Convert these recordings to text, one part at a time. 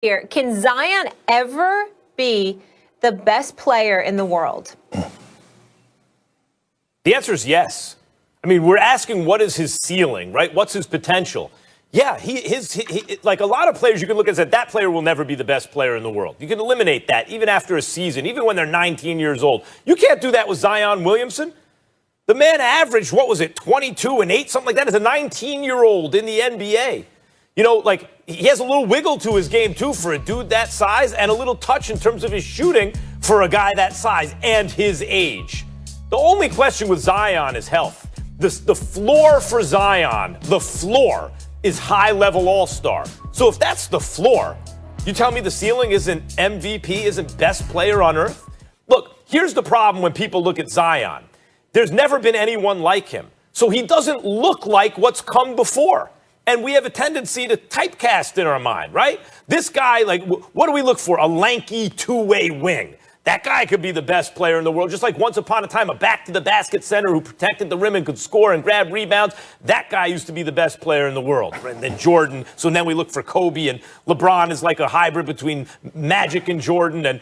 here. Can Zion ever be the best player in the world? The answer is yes. I mean, we're asking what is his ceiling, right? What's his potential? Yeah, he like a lot of players you can look at and say, that player will never be the best player in the world. You can eliminate that even after a season, even when they're 19 years old. You can't do that with Zion Williamson. The man averaged, 22 and 8, something like that, as a 19-year-old in the NBA. You know, like, he has a little wiggle to his game, too, for a dude that size, and a little touch in terms of his shooting for a guy that size and his age. The only question with Zion is health. The floor for Zion, the floor, is high-level all-star. So if that's the floor, you tell me the ceiling isn't MVP, isn't best player on earth? Look, here's the problem when people look at Zion. There's never been anyone like him. So he doesn't look like what's come before. And we have a tendency to typecast in our mind, right? This guy, like, what do we look for? A lanky two-way wing. That guy could be the best player in the world, just like once upon a time, a back-to-the-basket center who protected the rim and could score and grab rebounds. That guy used to be the best player in the world. And then Jordan. So then we look for Kobe, and LeBron is like a hybrid between Magic and Jordan. And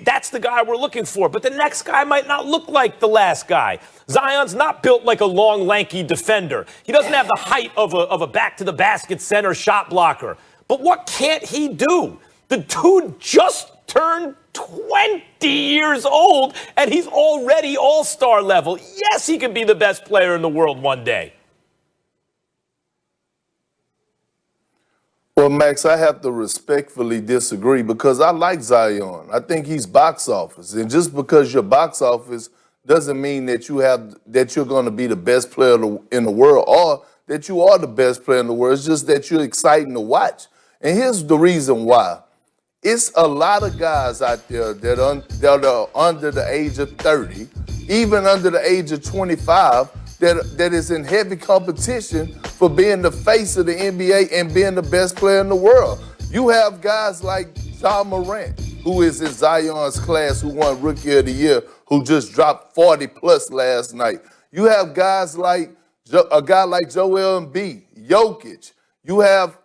that's the guy we're looking for. But the next guy might not look like the last guy. Zion's not built like a long, lanky defender. He doesn't have the height of a back-to-the-basket center shot blocker. But what can't he do? The dude just turned 20 years old, and he's already all-star level. Yes, he could be the best player in the world one day. Well, Max, I have to respectfully disagree because I like Zion. I think he's box office. And just because you're box office doesn't mean that you're going to be the best player in the world or that you are the best player in the world. It's just that you're exciting to watch. And here's the reason why. It's a lot of guys out there that are under the age of 30, even under the age of 25, that is in heavy competition for being the face of the NBA and being the best player in the world. You have guys like John Morant, who is in Zion's class, who won Rookie of the Year, who just dropped 40-plus last night. You have guys like a guy like Joel Embiid, Jokic. You have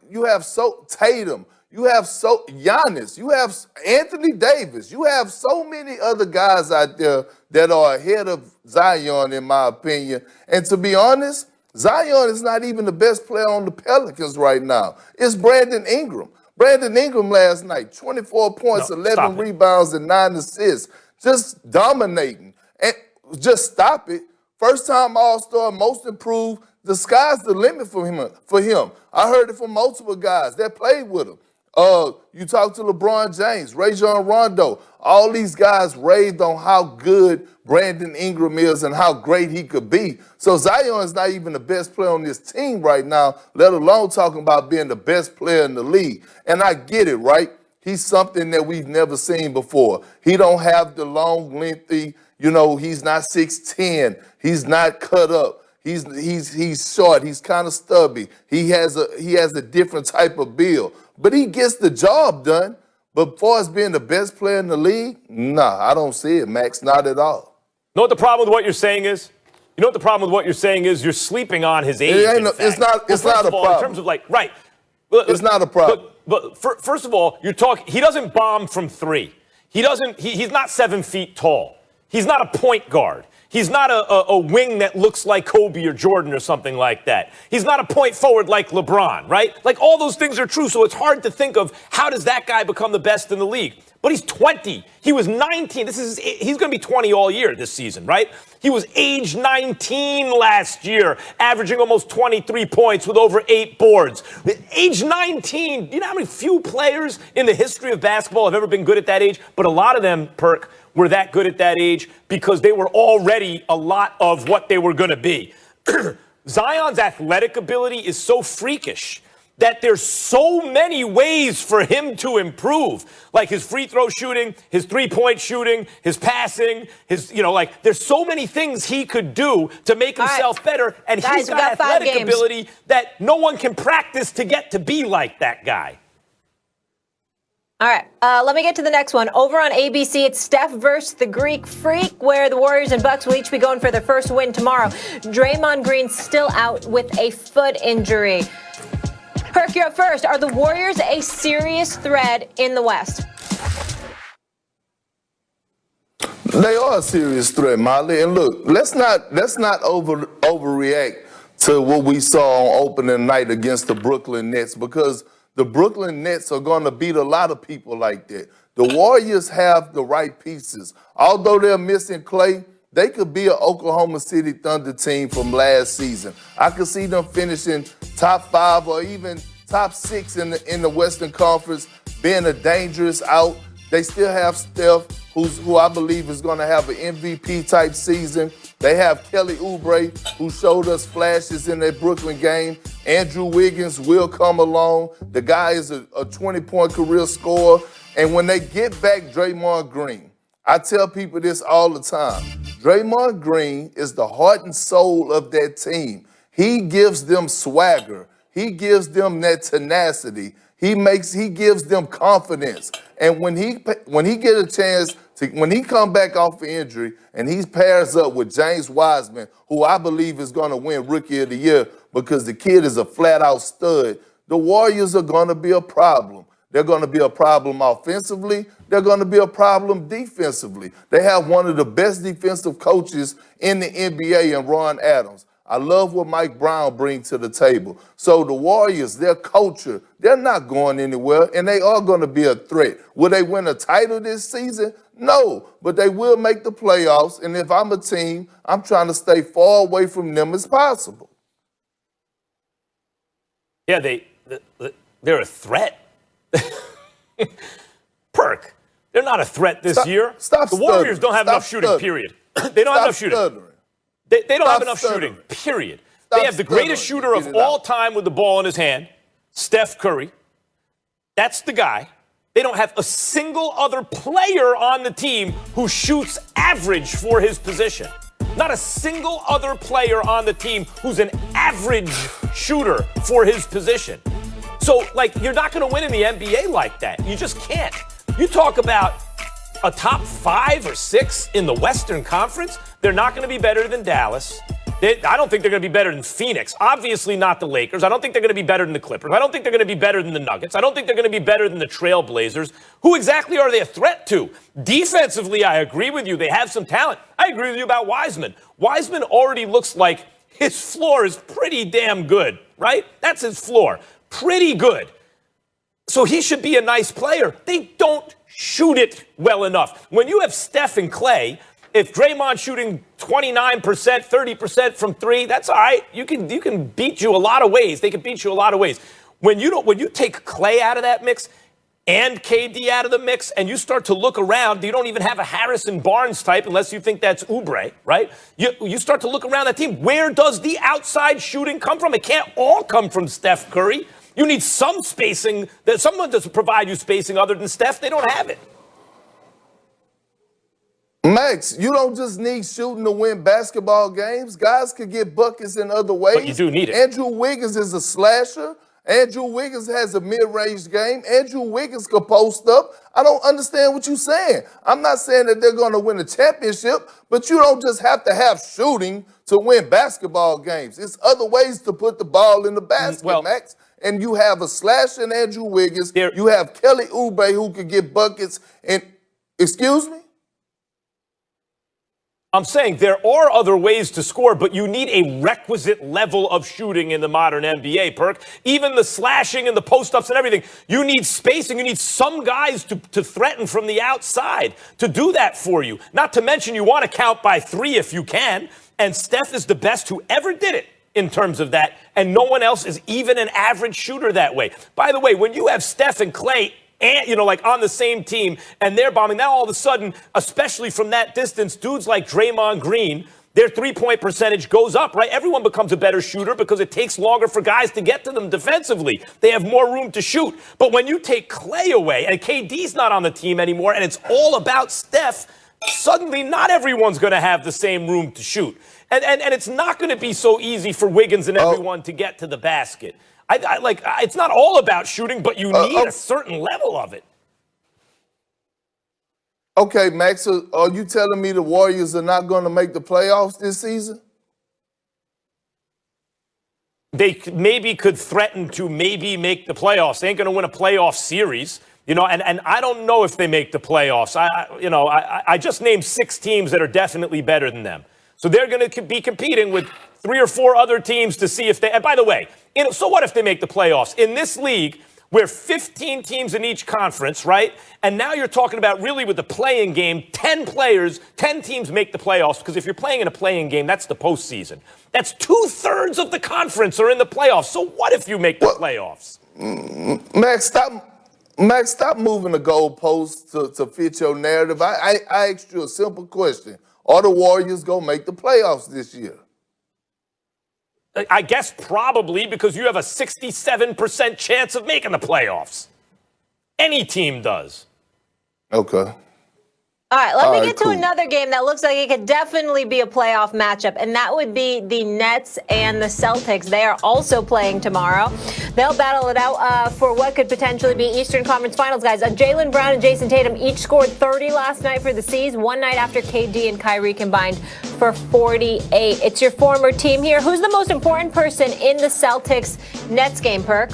Tatum. You have Giannis, you have Anthony Davis, you have so many other guys out there that are ahead of Zion, in my opinion. And to be honest, Zion is not even the best player on the Pelicans right now. It's Brandon Ingram. Brandon Ingram last night, 24 points, 11 rebounds, and 9 assists, just dominating. And just stop it. First-time All-Star, most improved. The sky's the limit for him. I heard it from multiple guys that played with him. You talk to LeBron James, Rajon Rondo, all these guys raved on how good Brandon Ingram is and how great he could be. So Zion is not even the best player on this team right now, let alone talking about being the best player in the league. And I get it, right? He's something that we've never seen before. He don't have the long, lengthy, he's not 6'10", he's not cut up. He's short. He's kind of stubby. He has a different type of build, but he gets the job done. But as far as being the best player in the league, nah, I don't see it, Max. Not at all. You know what the problem with what you're saying is? You're sleeping on his age. It's not a problem. In terms of right. It's not a problem. But first of all, he doesn't bomb from three. He's not 7 feet tall. He's not a point guard. He's not a wing that looks like Kobe or Jordan or something like that. He's not a point forward like LeBron, right? Like, all those things are true, so it's hard to think of how does that guy become the best in the league. But he's 20. He was 19. He's going to be 20 all year this season, right? He was age 19 last year, averaging almost 23 points with over 8 boards. Age 19, you know how many few players in the history of basketball have ever been good at that age? But a lot of them, Perk, were that good at that age because they were already a lot of what they were going to be. Zion's athletic ability is so freakish that there's so many ways for him to improve, like his free throw shooting, his three-point shooting, his passing, there's so many things he could do to make himself better, and he's got athletic ability that no one can practice to get to be like that guy. All right, let me get to the next one. Over on ABC, it's Steph versus the Greek Freak, where the Warriors and Bucks will each be going for their first win tomorrow. Draymond Green's still out with a foot injury. Herc, you're up first. Are the Warriors a serious threat in the West? They are a serious threat, Molly. And look, let's not overreact to what we saw on opening night against the Brooklyn Nets, because the Brooklyn Nets are going to beat a lot of people like that. The Warriors have the right pieces. Although they're missing Clay, they could be an Oklahoma City Thunder team from last season. I could see them finishing top 5 or even top 6 in the Western Conference, being a dangerous out. They still have Steph, who I believe is going to have an MVP type season. They have Kelly Oubre, who showed us flashes in that Brooklyn game. Andrew Wiggins will come along. The guy is a 20-point career scorer. And when they get back Draymond Green, I tell people this all the time. Draymond Green is the heart and soul of that team. He gives them swagger. He gives them that tenacity. He gives them confidence. And when he get a chance to, when he come back off the injury and he pairs up with James Wiseman, who I believe is going to win Rookie of the Year because the kid is a flat-out stud, the Warriors are going to be a problem. They're going to be a problem offensively. They're going to be a problem defensively. They have one of the best defensive coaches in the NBA in Ron Adams. I love what Mike Brown brings to the table. So the Warriors, their culture, they're not going anywhere, and they are going to be a threat. Will they win a title this season? No, but they will make the playoffs, and if I'm a team, I'm trying to stay far away from them as possible. Yeah, they're a threat. Perk, they're not a threat this year. Stop the Warriors don't have enough shooting, period. They don't have enough shooting. Stuttering. They don't have Stop enough stuttering. shooting, period. Stop They have the greatest stuttering. shooter of all time with the ball in his hand, Steph Curry. That's the guy. They don't have a single other player on the team who shoots average for his position. Not a single other player on the team who's an average shooter for his position. So, you're not going to win in the NBA like that. You just can't. You talk about a top 5 or 6 in the Western Conference, they're not going to be better than Dallas. I don't think they're going to be better than Phoenix. Obviously not the Lakers. I don't think they're going to be better than the Clippers. I don't think they're going to be better than the Nuggets. I don't think they're going to be better than the Trailblazers. Who exactly are they a threat to? Defensively, I agree with you. They have some talent. I agree with you about Wiseman. Wiseman already looks like his floor is pretty damn good, right? That's his floor. Pretty good. So he should be a nice player. They don't shoot it well enough. When you have Steph and Clay, if Draymond's shooting 29%, 30% from 3, that's all right. You can beat you a lot of ways. They can beat you a lot of ways. When you take Clay out of that mix and KD out of the mix, and you start to look around, you don't even have a Harrison Barnes type unless you think that's Oubre, right? You start to look around that team. Where does the outside shooting come from? It can't all come from Steph Curry. You need some spacing. Someone does provide you spacing other than Steph. They don't have it. Max, you don't just need shooting to win basketball games. Guys could get buckets in other ways. But you do need it. Andrew Wiggins is a slasher. Andrew Wiggins has a mid-range game. Andrew Wiggins could post up. I don't understand what you're saying. I'm not saying that they're going to win a championship, but you don't just have to have shooting to win basketball games. It's other ways to put the ball in the basket, Max. And you have a slasher in Andrew Wiggins. You have Kelly Oubre who could get buckets. And excuse me? I'm saying there are other ways to score, but you need a requisite level of shooting in the modern NBA, Perk. Even the slashing and the post-ups and everything, you need spacing. You need some guys to threaten from the outside to do that for you. Not to mention you want to count by 3 if you can, and Steph is the best who ever did it in terms of that, and no one else is even an average shooter that way. By the way, when you have Steph and Clay and, on the same team, and they're bombing, now all of a sudden, especially from that distance, dudes like Draymond Green, their three-point percentage goes up, right? Everyone becomes a better shooter because it takes longer for guys to get to them defensively. They have more room to shoot. But when you take Clay away, and KD's not on the team anymore, and it's all about Steph, suddenly not everyone's going to have the same room to shoot. And it's not going to be so easy for Wiggins and everyone to get to the basket. It's not all about shooting, but you need a certain level of it. Okay, Max, so are you telling me the Warriors are not going to make the playoffs this season? maybe could threaten to maybe make the playoffs. They ain't going to win a playoff series, and I don't know if they make the playoffs. I just named 6 teams that are definitely better than them. So they're going to be competing with 3 or 4 other teams to see if they, and by the way, so what if they make the playoffs? In this league, we're 15 teams in each conference, right? And now you're talking about really with the playing game, 10 players, 10 teams make the playoffs, because if you're playing in a playing game, that's the postseason. That's 2/3 of the conference are in the playoffs. So what if you make the playoffs? Max, stop moving the goalposts to fit your narrative. I asked you a simple question. Are the Warriors going to make the playoffs this year? I guess probably, because you have a 67% chance of making the playoffs. Any team does. Okay. All right, let me get to another game that looks like it could definitely be a playoff matchup, and that would be the Nets and the Celtics. They are also playing tomorrow. They'll battle it out for what could potentially be Eastern Conference Finals, guys. Jaylen Brown and Jason Tatum each scored 30 last night for the C's, one night after KD and Kyrie combined for 48. It's your former team here. Who's the most important person in the Celtics-Nets game, Perk?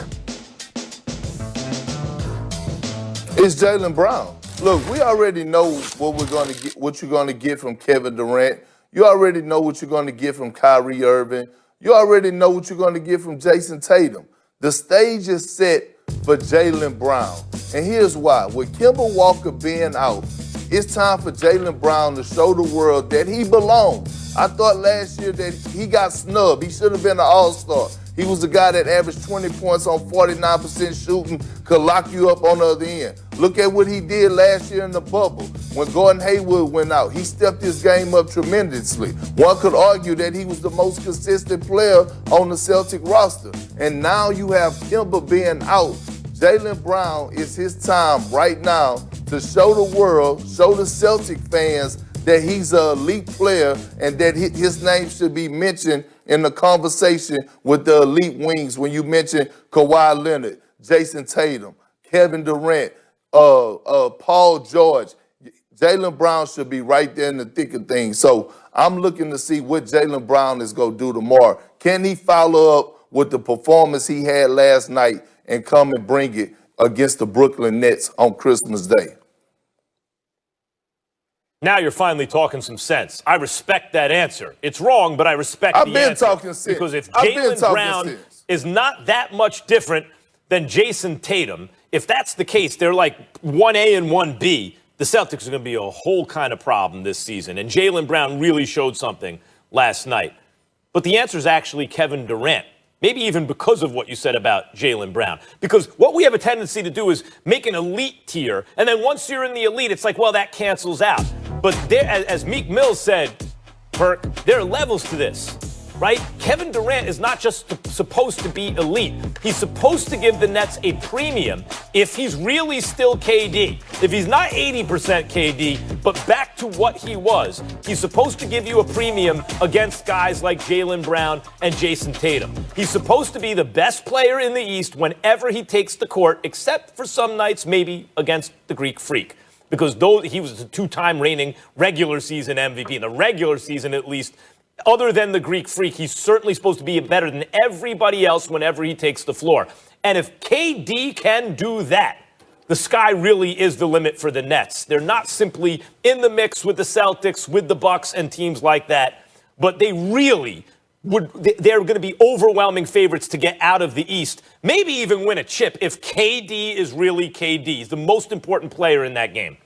It's Jaylen Brown. Look, we already know what we're going to get, what you're going to get from Kevin Durant. You already know what you're going to get from Kyrie Irving. You already know what you're going to get from Jason Tatum. The stage is set for Jaylen Brown. And here's why. With Kemba Walker being out, it's time for Jaylen Brown to show the world that he belongs. I thought last year that he got snubbed. He should have been an all-star. He was the guy that averaged 20 points on 49% shooting, could lock you up on the other end. Look at what he did last year in the bubble. When Gordon Hayward went out, he stepped his game up tremendously. One could argue that he was the most consistent player on the Celtic roster. And now you have Kemba being out. Jaylen Brown, is his time right now to show the world, show the Celtic fans that he's an elite player and that his name should be mentioned in the conversation with the elite wings when you mention Kawhi Leonard, Jason Tatum, Kevin Durant, Paul George. Jaylen Brown should be right there in the thick of things. So I'm looking to see what Jaylen Brown is going to do tomorrow. Can he follow up with the performance he had last night and come and bring it against the Brooklyn Nets on Christmas Day? Now you're finally talking some sense. I respect that answer. It's wrong, but I respect the answer. I've been talking sense. Because if Jaylen Brown is not that much different than Jason Tatum, if that's the case, they're like 1A and 1B, the Celtics are going to be a whole kind of problem this season. And Jaylen Brown really showed something last night. But the answer is actually Kevin Durant. Maybe even because of what you said about Jaylen Brown. Because what we have a tendency to do is make an elite tier, and then once you're in the elite, it's like, well, that cancels out. But there, as Meek Mill said, Perk, there are levels to this, right? Kevin Durant is not just supposed to be elite. He's supposed to give the Nets a premium if he's really still KD. If he's not 80% KD, but back to what he was, he's supposed to give you a premium against guys like Jaylen Brown and Jason Tatum. He's supposed to be the best player in the East whenever he takes the court, except for some nights maybe against the Greek Freak. Because though he was a 2-time reigning regular season MVP, in the regular season at least, other than the Greek Freak, he's certainly supposed to be better than everybody else whenever he takes the floor. And if KD can do that, the sky really is the limit for the Nets. They're not simply in the mix with the Celtics, with the Bucks and teams like that, but they really they're going to be overwhelming favorites to get out of the East, maybe even win a chip if KD is really KD. He's the most important player in that game.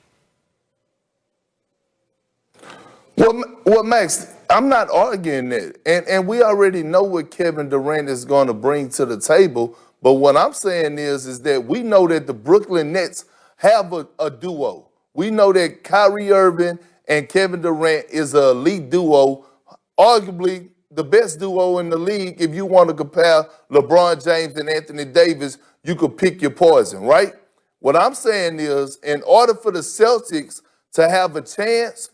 Well, Max, I'm not arguing that. And we already know what Kevin Durant is going to bring to the table. But what I'm saying is that we know that the Brooklyn Nets have a duo. We know that Kyrie Irving and Kevin Durant is an elite duo, arguably the best duo in the league. If you want to compare LeBron James and Anthony Davis, you could pick your poison, right? What I'm saying is, in order for the Celtics to have a chance,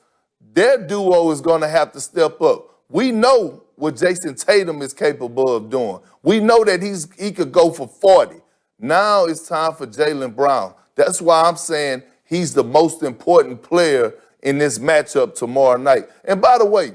their duo is going to have to step up. We know what Jason Tatum is capable of doing. We know that he could go for 40. Now it's time for Jaylen Brown. That's why I'm saying he's the most important player in this matchup tomorrow night. And by the way,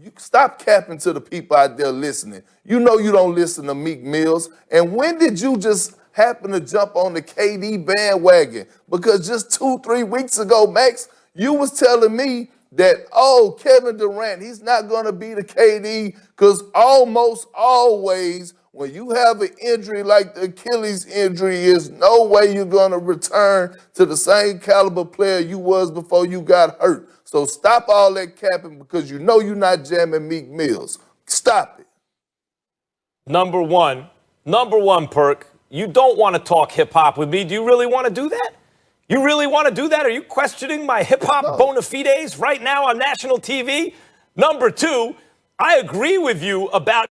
You stop capping to the people out there listening. You know you don't listen to Meek Mills. And when did you just happen to jump on the KD bandwagon? Because just 2-3 weeks ago, Max, you was telling me that, oh, Kevin Durant, he's not going to be the KD because almost always when you have an injury like the Achilles injury, is no way you're going to return to the same caliber player you was before you got hurt. So stop all that capping because you know you're not jamming Meek Mills. Stop it. Number one, Perk, you don't want to talk hip-hop with me. Do you really want to do that? You really want to do that? Are you questioning my hip-hop bona fides right now on national TV? Number two, I agree with you about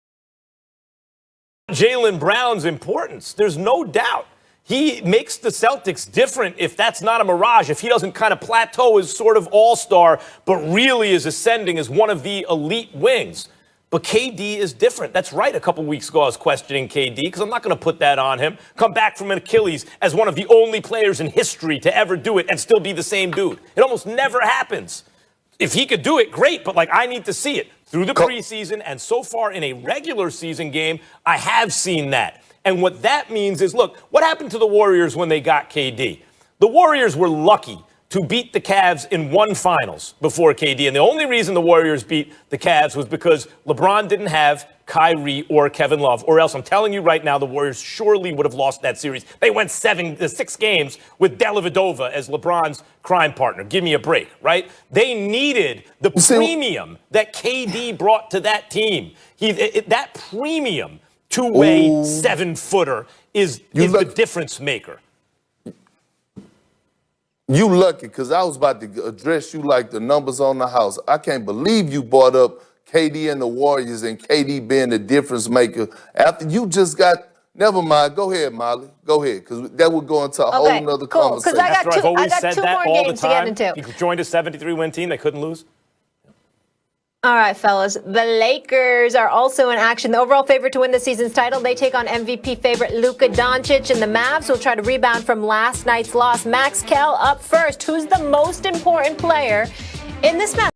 Jaylen Brown's importance. There's no doubt. He makes the Celtics different if that's not a mirage, if he doesn't kind of plateau as sort of all-star, but really is ascending as one of the elite wings. But KD is different. That's right. A couple weeks ago, I was questioning KD because I'm not going to put that on him. Come back from an Achilles as one of the only players in history to ever do it and still be the same dude. It almost never happens. If he could do it, great. But I need to see it through the preseason. And so far in a regular season game, I have seen that. And what that means is, look, what happened to the Warriors when they got KD? The Warriors were lucky to beat the Cavs in one finals before KD. And the only reason the Warriors beat the Cavs was because LeBron didn't have Kyrie or Kevin Love, or else I'm telling you right now, the Warriors surely would have lost that series. They went 6 games with Dellavedova as LeBron's crime partner. Give me a break, right? They needed the premium that KD brought to that team. That premium two-way 7-footer is the difference maker. You lucky, because I was about to address you like the numbers on the house. I can't believe you brought up KD and the Warriors and KD being the difference maker after you just got. Never mind. Go ahead, Molly. Go ahead, because that would go into a whole nother conversation. Because I got two more games to get into. You joined a 73-win team. They couldn't lose. All right, fellas. The Lakers are also in action. The overall favorite to win the season's title. They take on MVP favorite Luka Doncic, and the Mavs will try to rebound from last night's loss. Max Kell up first. Who's the most important player in this match?